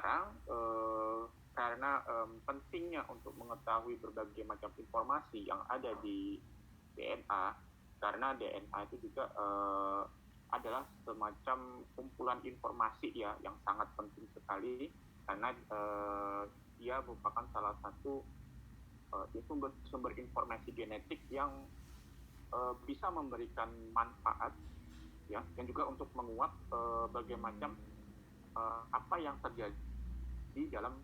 sekarang karena pentingnya untuk mengetahui berbagai macam informasi yang ada di DNA, karena DNA itu juga adalah semacam kumpulan informasi ya yang sangat penting sekali, karena dia merupakan salah satu sumber informasi genetik yang bisa memberikan manfaat ya, dan juga untuk menguak berbagai macam apa yang terjadi di dalam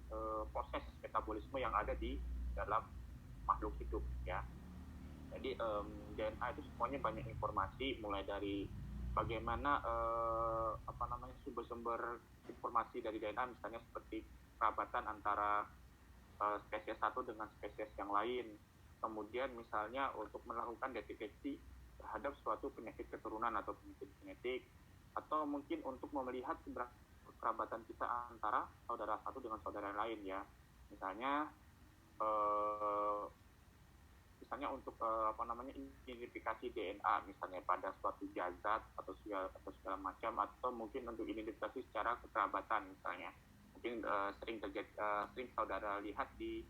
proses metabolisme yang ada di dalam makhluk hidup ya. Jadi DNA itu semuanya banyak informasi, mulai dari bagaimana sumber-sumber informasi dari DNA, misalnya seperti kerabatan antara spesies satu dengan spesies yang lain. Kemudian misalnya untuk melakukan deteksi terhadap suatu penyakit keturunan atau penyakit genetik, atau mungkin untuk melihat kerabatan kita antara saudara satu dengan saudara lain ya. Misalnya untuk identifikasi DNA misalnya pada suatu zat atau segala macam, atau mungkin untuk identifikasi secara kekerabatan misalnya. Mungkin sering saudara lihat di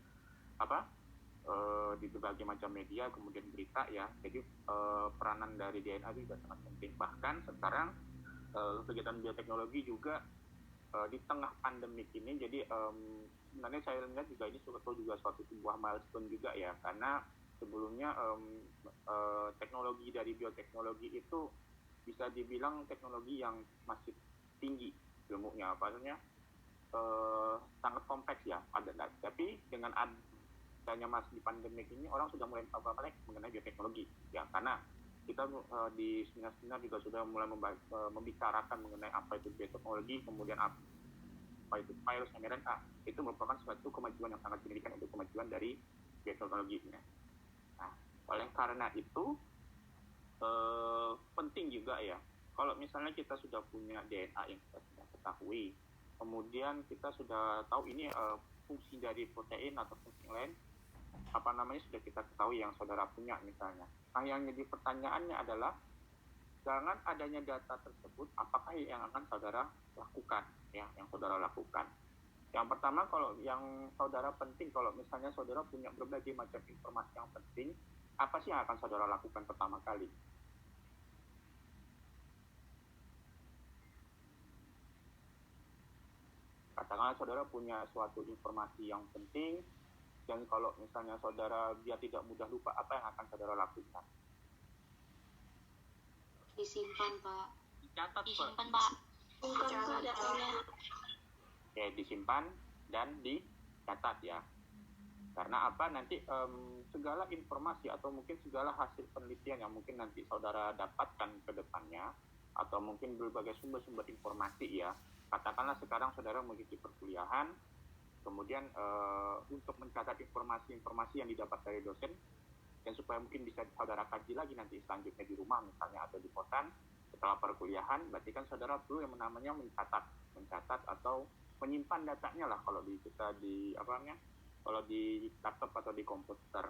berbagai macam media, kemudian berita ya. Jadi peranan dari DNA juga sangat penting. Bahkan sekarang kegiatan bioteknologi juga di tengah pandemik ini, jadi sebenarnya saya lihat juga ini juga suatu sebuah milestone juga ya, karena sebelumnya teknologi dari bioteknologi itu bisa dibilang teknologi yang masih tinggi ilmunya, sangat kompleks ya. Tapi dengan adanya masih di pandemik ini, orang sudah mulai melek mengenai bioteknologi ya, karena kita di seminar juga sudah mulai membicarakan mengenai apa itu bioteknologi, kemudian apa itu virus mRNA. Itu merupakan suatu kemajuan yang sangat signifikan untuk kemajuan dari bioteknologinya. Nah, oleh karena itu penting juga ya, kalau misalnya kita sudah punya DNA yang kita sudah ketahui, kemudian kita sudah tahu ini fungsi dari protein atau fungsi lain sudah kita ketahui yang saudara punya misalnya. Nah, yang jadi pertanyaannya adalah dengan adanya data tersebut, apakah yang akan saudara lakukan ya, yang saudara lakukan. Yang pertama, kalau yang saudara penting, kalau misalnya saudara punya berbagai macam informasi yang penting, apa sih yang akan saudara lakukan pertama kali? Katakanlah saudara punya suatu informasi yang penting, dan kalau misalnya saudara biar tidak mudah lupa, apa yang akan saudara lakukan? Disimpan, Pak. Dicatat, disimpan, Pak. Dicatat datanya. Oke, disimpan dan dicatat ya. Karena apa? Nanti segala informasi atau mungkin segala hasil penelitian yang mungkin nanti saudara dapatkan ke depannya, atau mungkin berbagai sumber-sumber informasi ya. Katakanlah sekarang saudara mengikuti perkuliahan, kemudian untuk mencatat informasi-informasi yang didapat dari dosen, dan supaya mungkin bisa saudara kaji lagi nanti selanjutnya di rumah misalnya atau di kosan setelah perkuliahan, berarti kan saudara perlu yang namanya mencatat atau menyimpan datanya lah kalau kalau di laptop atau di komputer.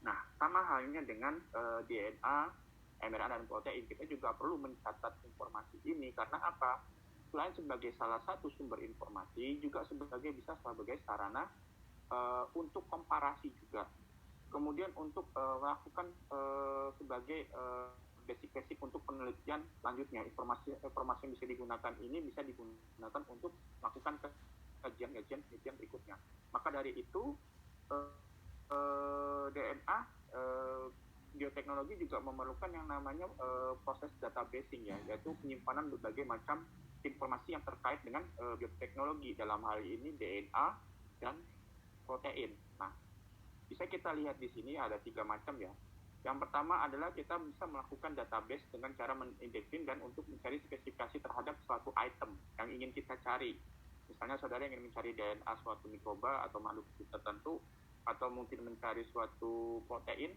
Nah, sama halnya dengan DNA, mRNA dan protein, kita juga perlu mencatat informasi ini karena apa? Selain sebagai salah satu sumber informasi, juga bisa sebagai sarana untuk komparasi juga. Kemudian untuk melakukan sebagai basic untuk penelitian selanjutnya. Informasi yang bisa digunakan ini bisa digunakan untuk melakukan kajian penelitian berikutnya. Maka dari itu DNA bioteknologi juga memerlukan yang namanya proses databasing ya, yaitu penyimpanan berbagai macam informasi yang terkait dengan bioteknologi, dalam hal ini DNA dan protein. Nah, bisa kita lihat di sini ada 3 macam ya. Yang pertama adalah kita bisa melakukan database dengan cara mengindeksin dan untuk mencari spesifikasi terhadap suatu item yang ingin kita cari. Misalnya saudara ingin mencari DNA suatu mikroba atau makhluk tertentu, atau mungkin mencari suatu protein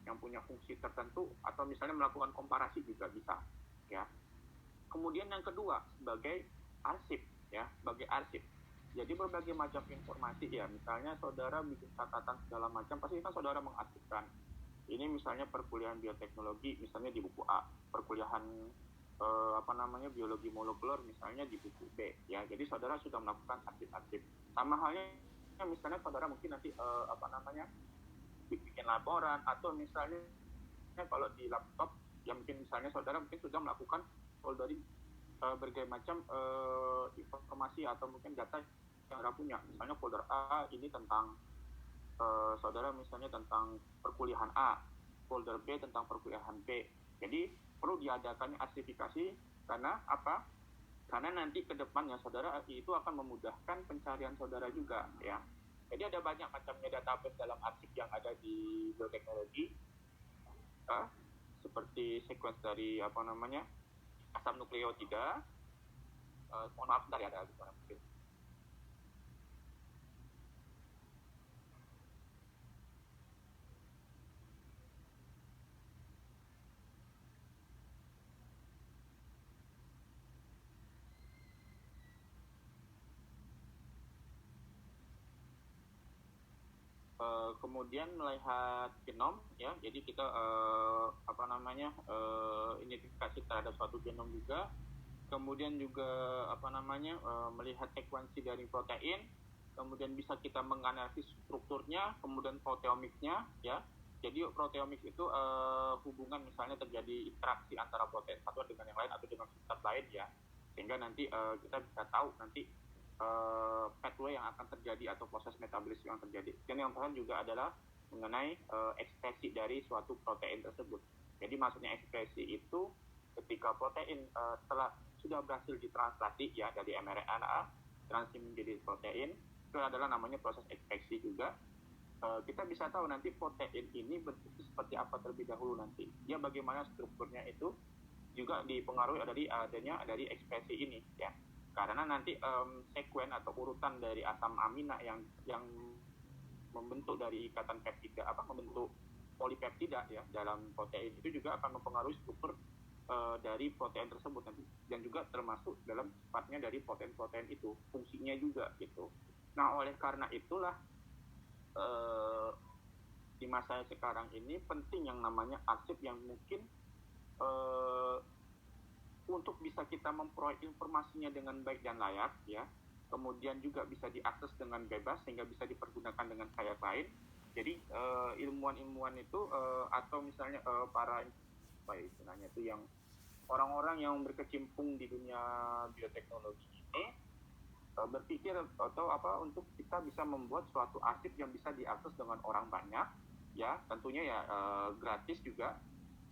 yang punya fungsi tertentu, atau misalnya melakukan komparasi juga bisa ya. Kemudian yang kedua sebagai arsip ya, sebagai arsip. Jadi berbagai macam informasi ya, misalnya saudara bikin catatan segala macam, pasti kan saudara mengarsipkan. Ini misalnya perkuliahan bioteknologi, misalnya di buku A, perkuliahan biologi molekuler misalnya di buku B ya. Jadi saudara sudah melakukan arsip-arsip. Sama halnya misalnya saudara mungkin nanti bikin laporan atau misalnya kalau di laptop ya mungkin misalnya saudara mungkin sudah melakukan foldering berbagai macam informasi atau mungkin data yang saudara punya. Misalnya folder A ini tentang saudara misalnya tentang perkuliahan A, folder B tentang perkuliahan B. Jadi perlu diadakannya arsifikasi karena apa? Karena nanti ke depannya saudara itu akan memudahkan pencarian saudara juga ya. Jadi ada banyak macamnya database dalam arsip yang ada di bioteknologi, seperti sequence dari asam nukleotida. Mohon maaf bentar ya, ada suara mungkin. Kemudian melihat genom ya, jadi kita identifikasi terhadap suatu genom juga. Kemudian juga melihat sekuensi dari protein, kemudian bisa kita menganalisis strukturnya, kemudian proteomiknya ya. Jadi proteomik itu hubungan misalnya terjadi interaksi antara protein satu dengan yang lain atau dengan substrat lain ya, sehingga nanti kita bisa tahu nanti pathway yang akan terjadi atau proses metabolisme yang terjadi. Dan yang terakhir juga adalah mengenai ekspresi dari suatu protein tersebut. Jadi maksudnya ekspresi itu ketika protein sudah berhasil ditranslasi ya dari mRNA translasi menjadi protein, itu adalah namanya proses ekspresi juga. Kita bisa tahu nanti protein ini bentuknya seperti apa terlebih dahulu nanti. Ya bagaimana strukturnya itu juga dipengaruhi dari ekspresi ini ya. Karena nanti sekuen atau urutan dari asam amina yang membentuk dari ikatan peptida membentuk polipeptida ya dalam protein itu juga akan mempengaruhi struktur dari protein tersebut nanti, dan juga termasuk dalam sifatnya dari protein-protein itu, fungsinya juga gitu. Nah oleh karena itulah di masa sekarang ini penting yang namanya arsip yang mungkin untuk bisa kita memperoleh informasinya dengan baik dan layak ya, kemudian juga bisa diakses dengan bebas sehingga bisa dipergunakan dengan kayak lain. Jadi ilmuwan-ilmuwan itu atau misalnya para istilahnya itu yang orang-orang yang berkecimpung di dunia bioteknologi ini berpikir atau untuk kita bisa membuat suatu arsip yang bisa diakses dengan orang banyak ya, tentunya ya gratis juga,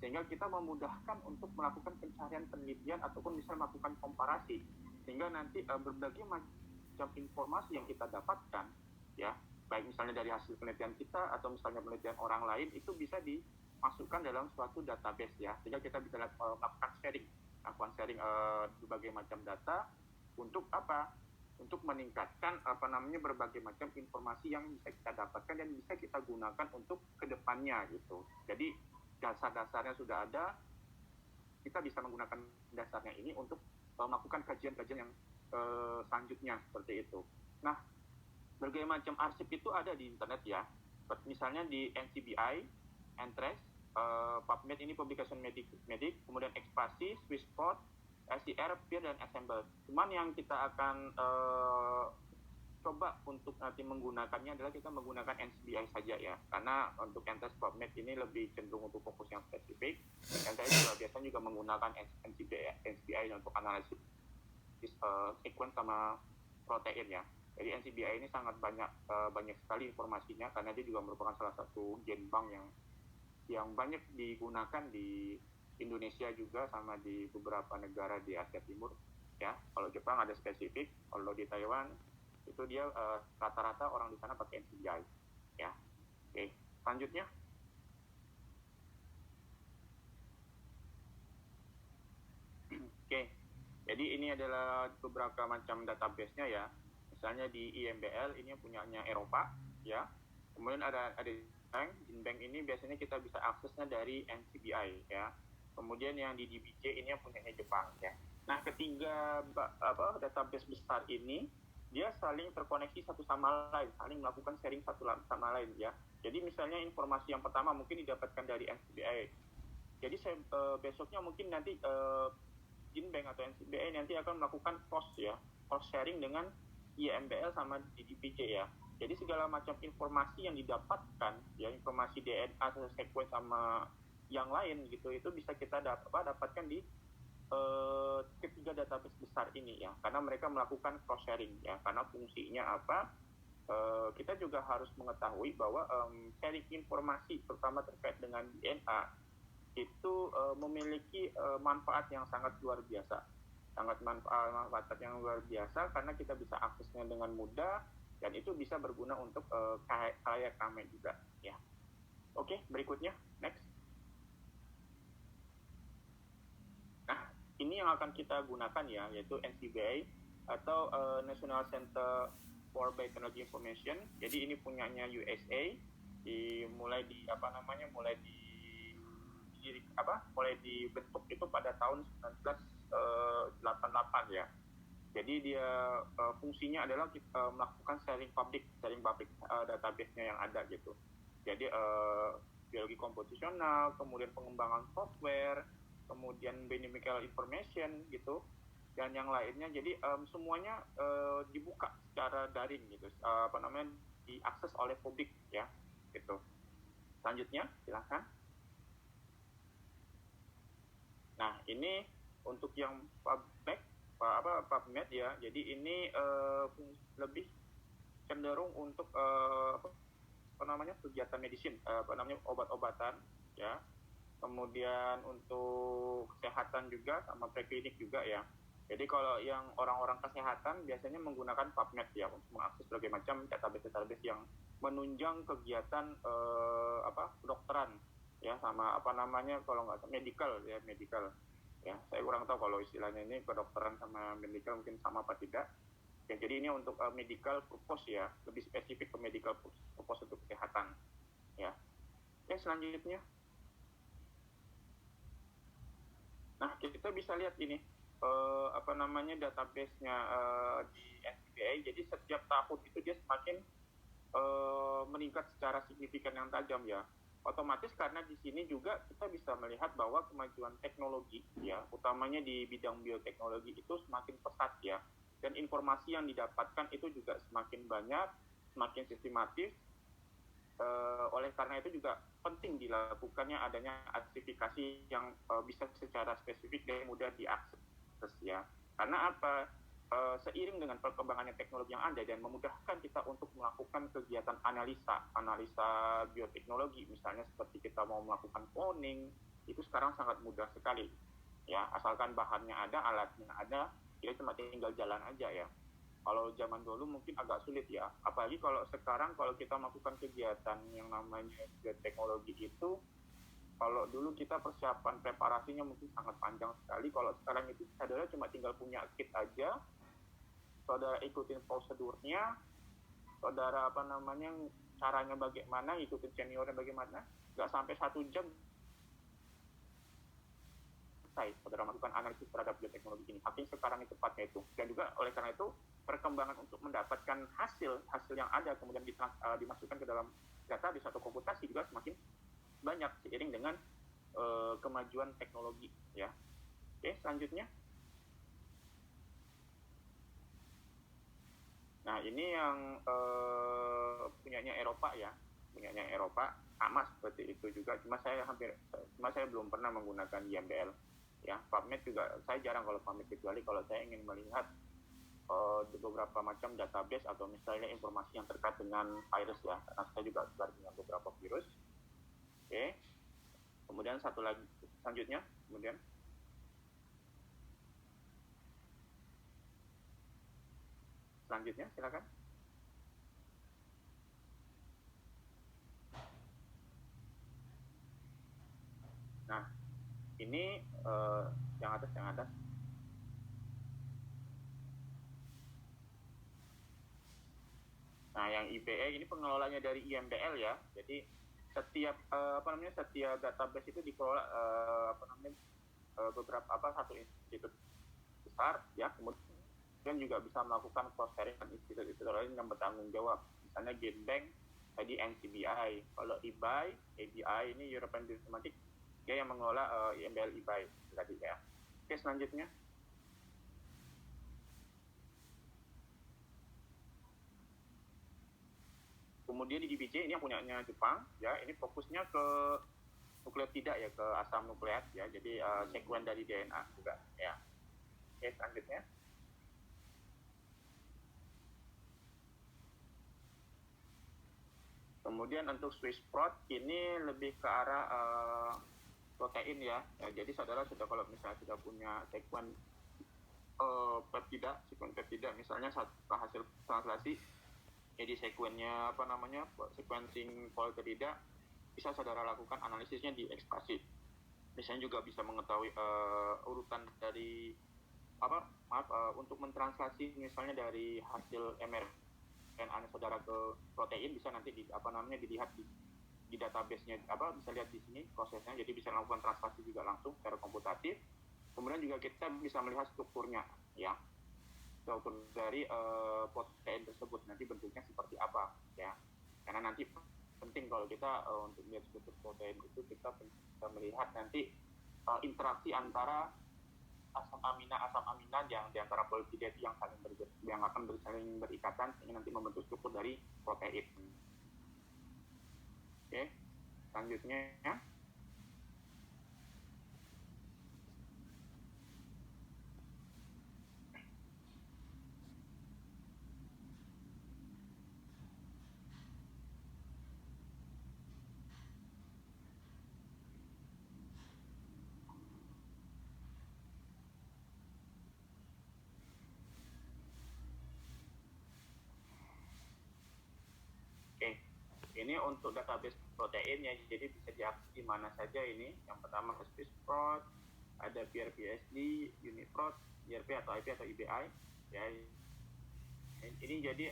sehingga kita memudahkan untuk melakukan pencarian penelitian ataupun bisa melakukan komparasi, sehingga nanti berbagai macam informasi yang kita dapatkan ya, baik misalnya dari hasil penelitian kita atau misalnya penelitian orang lain, itu bisa dimasukkan dalam suatu database ya, sehingga kita bisa melakukan sharing berbagai macam data untuk untuk meningkatkan berbagai macam informasi yang bisa kita dapatkan dan bisa kita gunakan untuk kedepannya gitu. Jadi dasar-dasarnya sudah ada, kita bisa menggunakan dasarnya ini untuk melakukan kajian-kajian yang selanjutnya seperti itu. Nah, berbagai macam arsip itu ada di internet ya, misalnya di NCBI, Entrez, PubMed ini Publication Medic, kemudian Expasi, Swisspot, SCR, Peer, dan Assemble. Cuman yang kita akan coba untuk nanti menggunakannya adalah kita menggunakan NCBI saja ya, karena untuk Entrez, PubMed ini lebih cenderung untuk fokus yang spesifik, dan saya juga biasanya juga menggunakan NCBI untuk analisis sequence sama protein ya. Jadi NCBI ini sangat banyak sekali informasinya, karena dia juga merupakan salah satu genbank yang banyak digunakan di Indonesia juga sama di beberapa negara di Asia Timur ya. Kalau Jepang ada spesifik, kalau di Taiwan itu dia rata-rata orang di sana pakai NCBI ya. Oke, selanjutnya oke, jadi ini adalah beberapa macam database-nya ya. Misalnya di IMBL ini punyanya Eropa ya, kemudian ada GenBank ini biasanya kita bisa aksesnya dari NCBI ya. Kemudian yang di DBJ ini yang punyanya Jepang ya. Nah, ketiga database besar ini dia saling terkoneksi satu sama lain, saling melakukan sharing satu sama lain ya. Jadi misalnya informasi yang pertama mungkin didapatkan dari NCBI. Jadi besoknya mungkin nanti Ginbank atau NCBI nanti akan melakukan cross sharing dengan IMBL sama DDPJ ya. Jadi segala macam informasi yang didapatkan ya, informasi DNA, sequence sama yang lain gitu, itu bisa kita dapatkan di ketiga database besar ini ya, karena mereka melakukan cross sharing ya. Karena fungsinya apa? Kita juga harus mengetahui bahwa sharing informasi terutama terkait dengan DNA itu memiliki manfaat yang sangat luar biasa, manfaat yang luar biasa karena kita bisa aksesnya dengan mudah dan itu bisa berguna untuk khalayak ramai juga ya. Oke, berikutnya next. Nah, ini yang akan kita gunakan ya, yaitu NCBI atau National Center for Biotechnology Information. Jadi ini punyanya USA, mulai dibentuk itu pada tahun 1988 ya. Jadi dia fungsinya adalah melakukan sharing public database-nya yang ada gitu. Jadi biologi komposisional, kemudian pengembangan software, kemudian biomedical information gitu, dan yang lainnya. Jadi semuanya dibuka secara daring gitu, diakses oleh publik ya gitu. Selanjutnya silakan. Nah, ini untuk yang PubMed ya. Jadi ini lebih cenderung untuk kegiatan medicine, obat-obatan ya. Kemudian untuk kesehatan juga sama preklinik juga ya. Jadi kalau yang orang-orang kesehatan biasanya menggunakan PubMed ya untuk mengakses berbagai macam database yang menunjang kegiatan kedokteran ya, sama kalau nggak medical ya. Saya kurang tahu kalau istilahnya ini kedokteran sama medical mungkin sama apa tidak ya. Jadi ini untuk medical purpose ya, lebih spesifik ke medical purpose untuk kesehatan ya. Oke, selanjutnya. Nah, kita bisa lihat ini database-nya di NCBI. Jadi setiap tahun itu dia semakin meningkat secara signifikan yang tajam ya. Otomatis karena di sini juga kita bisa melihat bahwa kemajuan teknologi ya, utamanya di bidang bioteknologi itu semakin pesat ya, dan informasi yang didapatkan itu juga semakin banyak, semakin sistematis. Oleh karena itu juga penting dilakukannya adanya archivifikasi yang bisa secara spesifik dan mudah diakses ya. Karena apa? Seiring dengan perkembangannya teknologi yang ada dan memudahkan kita untuk melakukan kegiatan analisa bioteknologi, misalnya seperti kita mau melakukan cloning, itu sekarang sangat mudah sekali ya, asalkan bahannya ada, alatnya ada, kita cuma tinggal jalan aja ya. Kalau zaman dulu mungkin agak sulit ya, apalagi kalau sekarang kalau kita melakukan kegiatan yang namanya bioteknologi itu, kalau dulu kita persiapan preparasinya mungkin sangat panjang sekali. Kalau sekarang itu saudara cuma tinggal punya kit aja, saudara ikutin prosedurnya, saudara caranya bagaimana, ikutin seniornya bagaimana, nggak sampai 1 jam selesai saudara melakukan analisis terhadap bioteknologi ini. Saking sekarang itu cepatnya itu. Dan juga oleh karena itu perkembangan untuk mendapatkan hasil yang ada kemudian dimasukkan ke dalam database atau komputasi juga semakin banyak seiring dengan kemajuan teknologi ya. Oke, selanjutnya. Nah, ini yang punyanya Eropa ya, sama seperti itu juga. Cuma saya belum pernah menggunakan IMBL ya. PubMed juga saya jarang kalau PubMed, kecuali kalau saya ingin melihat beberapa macam database atau misalnya informasi yang terkait dengan virus ya, karena saya juga belajar dengan beberapa virus. Oke. Kemudian satu lagi selanjutnya, silakan. Nah, ini yang atas. Nah, yang IBE ini pengelolanya dari IMBL ya. Jadi setiap database itu dikelola satu institut besar ya, kemudian juga bisa melakukan cross sharing dengan institut lain yang bertanggung jawab. Misalnya Ginbank, tadi NCBI. Kalau ABI ini European Bioinformatics, dia yang mengelola IMBL IBI tadi ya. Oke, selanjutnya. Kemudian di DBJ ini yang punyanya Jepang, ya, ini fokusnya ke nukleotida ya, ke asam nukleat ya, jadi sekuen dari DNA juga ya. Oke, selanjutnya. Kemudian untuk Swiss prot ini lebih ke arah protein ya. Jadi saudara sudah, kalau misalnya sudah punya sekuen sekuen peptida misalnya setelah hasil translasi, jadi sekuennya sequencing polpeptida, bisa saudara lakukan analisisnya di Expressif. Misalnya juga bisa mengetahui urutan dari untuk mentranslasi misalnya dari hasil mRNA saudara ke protein, bisa nanti dilihat di database-nya, bisa lihat di sini prosesnya, jadi bisa lakukan translasi juga langsung secara komputatif. Kemudian juga kita bisa melihat strukturnya ya, struktur dari protein tersebut nanti bentuknya seperti apa ya, karena nanti penting kalau kita untuk melihat struktur protein itu, kita bisa melihat nanti interaksi antara asam amina yang di antara polipeptida yang akan saling berikatan sehingga nanti membentuk struktur dari protein. Oke, selanjutnya ini untuk database protein ya, jadi bisa diakses di mana saja ini. Yang pertama Swiss prot, ada PRPSD, UniProt, IRP atau IP atau IBI ya. Ini jadi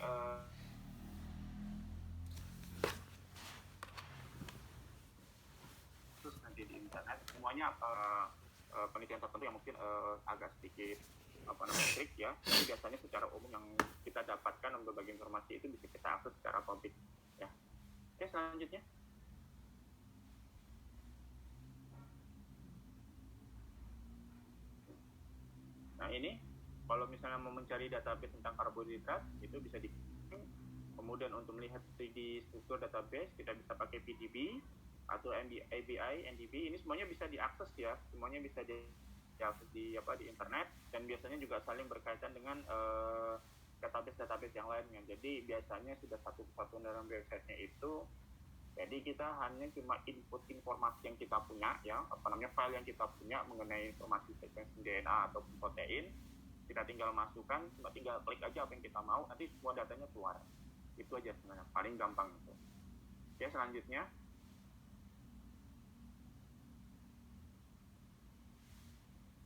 terus nanti di internet semuanya penelitian tertentu yang mungkin agak sedikit trik ya. Jadi biasanya secara umum yang kita dapatkan untuk berbagai informasi itu bisa kita akses secara publik ya. Oke, selanjutnya. Nah, ini kalau misalnya mau mencari database tentang karbohidrat, itu bisa di. Kemudian untuk melihat 3D struktur database, kita bisa pakai PDB atau ABI, NDB. Ini semuanya bisa diakses ya, semuanya bisa diakses di internet, dan biasanya juga saling berkaitan dengan database yang lainnya. Jadi biasanya sudah satu kesatuan dalam websitenya itu. Jadi kita hanya cuma input informasi yang kita punya ya, file yang kita punya mengenai informasi sequencing DNA atau protein, kita tinggal masukkan, tinggal klik aja apa yang kita mau, nanti semua datanya keluar. Itu aja sebenarnya, paling gampang itu. Oke, selanjutnya.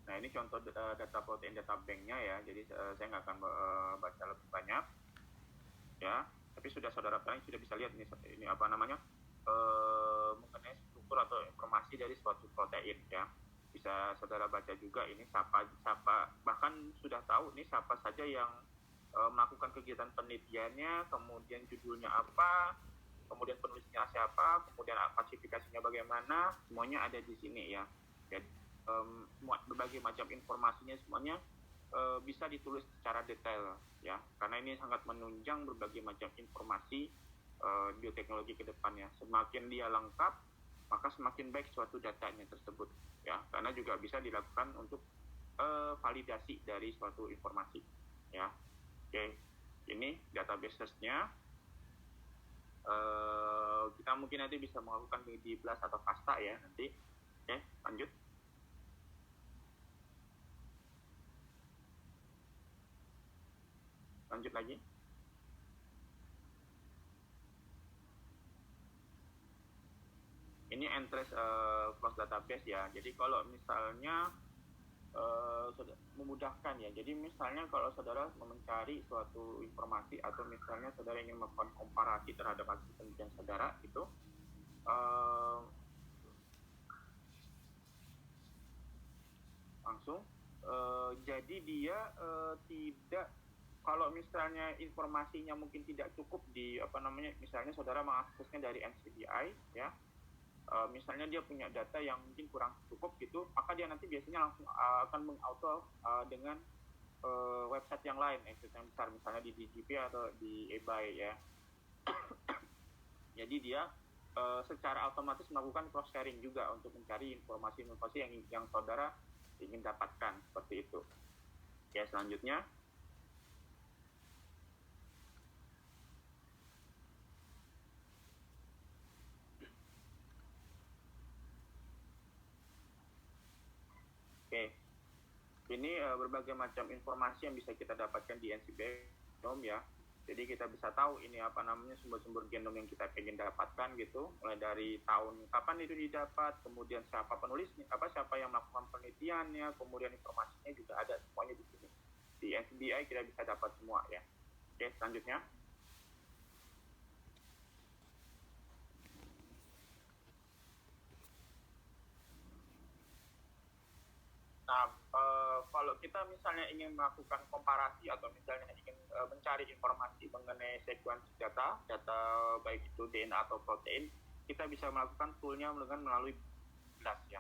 Nah, ini contoh data protein data bank-nya ya, jadi saya nggak akan baca lebih banyak ya, tapi sudah saudara sudah bisa lihat ini mengenai struktur atau informasi dari suatu protein ya. Bisa saudara baca juga ini siapa bahkan sudah tahu nih siapa saja yang melakukan kegiatan penelitiannya, kemudian judulnya apa, kemudian penulisnya siapa, kemudian klasifikasinya bagaimana, semuanya ada di sini ya. Jadi berbagai macam informasinya semuanya bisa ditulis secara detail ya, karena ini sangat menunjang berbagai macam informasi bioteknologi ke depannya. Semakin dia lengkap, maka semakin baik suatu datanya tersebut ya, karena juga bisa dilakukan untuk validasi dari suatu informasi ya. Oke, ini database-nya kita mungkin nanti bisa melakukan di BLAST atau FASTA ya nanti. Oke, lanjut. Lanjut lagi. Ini Entrace cross database ya. Jadi kalau misalnya memudahkan ya. Jadi misalnya kalau saudara mencari suatu informasi atau misalnya saudara ingin melakukan komparasi terhadap hasil penelitian saudara itu, langsung jadi dia tidak, kalau misalnya informasinya mungkin tidak cukup di misalnya saudara mengaksesnya dari NCBI ya, misalnya dia punya data yang mungkin kurang cukup gitu, maka dia nanti biasanya langsung akan mengauto dengan website yang lain, yang besar, misalnya di DGP atau di eBay ya. Jadi dia secara otomatis melakukan cross sharing juga untuk mencari informasi-informasi yang saudara ingin dapatkan, seperti itu. Oke, selanjutnya. Oke, ini berbagai macam informasi yang bisa kita dapatkan di NCBI ya. Jadi kita bisa tahu ini apa namanya sumber-sumber genom yang kita ingin dapatkan gitu, mulai dari tahun kapan itu didapat, kemudian siapa penulisnya, siapa yang melakukan penelitiannya, kemudian informasinya juga ada semuanya di sini. Di NCBI kita bisa dapat semua ya. Oke, selanjutnya. Nah, kalau kita misalnya ingin melakukan komparasi atau misalnya ingin mencari informasi mengenai sekuensi data baik itu DNA atau protein, kita bisa melakukan toolnya melalui BLAST ya,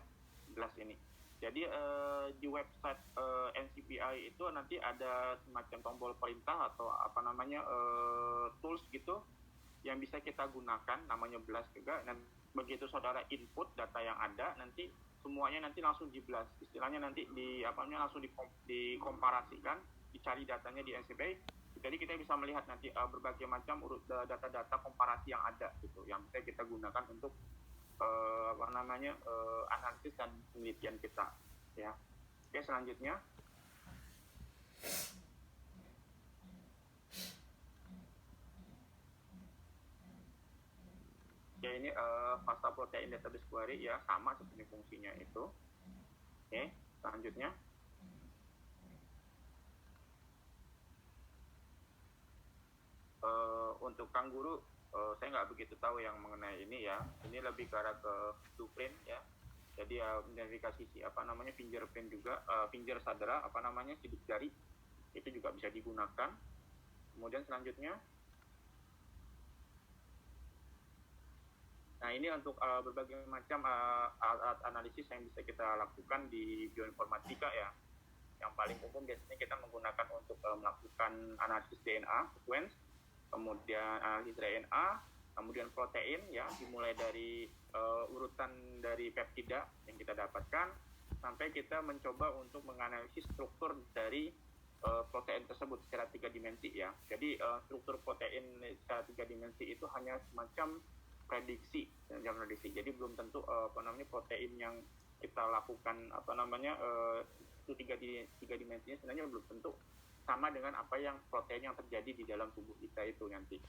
BLAST ini. Jadi di website NCBI itu nanti ada semacam tombol perintah atau apa namanya tools gitu yang bisa kita gunakan, namanya BLAST juga. Dan begitu saudara input data yang ada, nanti semuanya nanti langsung di BLAST, istilahnya nanti langsung dikomparasikan, dicari datanya di NCBI. Jadi kita bisa melihat nanti berbagai macam data-data komparasi yang ada gitu, yang bisa kita gunakan untuk analisis dan penelitian kita ya. Oke, selanjutnya. Ya, ini FASTA protein database query ya, sama seperti fungsinya itu. Oke, selanjutnya. Untuk Kang Guru, saya nggak begitu tahu yang mengenai ini ya. Ini lebih ke arah ke blueprint ya. Jadi identifikasi fingerprint juga, finger sadara sidik jari itu juga bisa digunakan. Kemudian selanjutnya. Nah, ini untuk berbagai macam alat analisis yang bisa kita lakukan di bioinformatika ya. Yang paling umum biasanya kita menggunakan untuk melakukan analisis DNA sequence, kemudian analisis RNA, kemudian protein ya, dimulai dari urutan dari peptida yang kita dapatkan sampai kita mencoba untuk menganalisis struktur dari protein tersebut secara 3 dimensi ya. Jadi struktur protein secara 3 dimensi itu hanya semacam prediksi. Jadi belum tentu protein yang kita lakukan itu tiga dimensinya sebenarnya belum tentu sama dengan apa yang protein yang terjadi di dalam tubuh kita itu nanti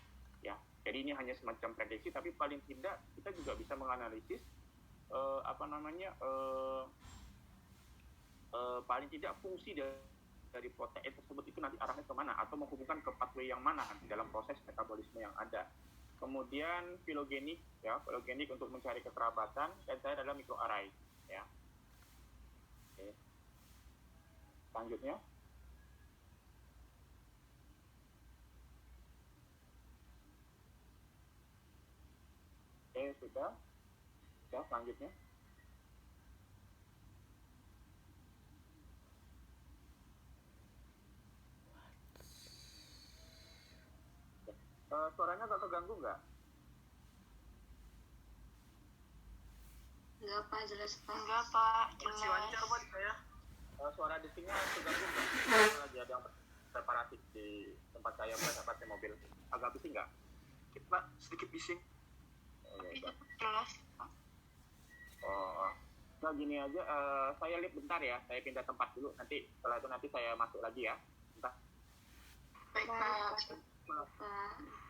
ya. Jadi ini hanya semacam prediksi, tapi paling tidak kita juga bisa menganalisis paling tidak fungsi dari protein tersebut itu nanti arahnya kemana, atau menghubungkan ke pathway yang mana di dalam proses metabolisme yang ada. Kemudian filogenik ya, filogenik untuk mencari kekerabatan, dan saya adalah microarray ya. Oke. Selanjutnya. Oke, sudah. Ya, selanjutnya. Suaranya agak keganggu nggak? Enggak Pak, jelas Pak. Enggak Pak, jelas. Suara di sini keganggu nggak? Lagi ada yang separatif di tempat saya pakai mobil. Agak bising nggak? Pak, sedikit bising. Jelas. Oh, nah gini aja, saya lihat bentar ya, saya pindah tempat dulu. Nanti setelah itu saya masuk lagi ya. Bentar. Baik Pak. Pak.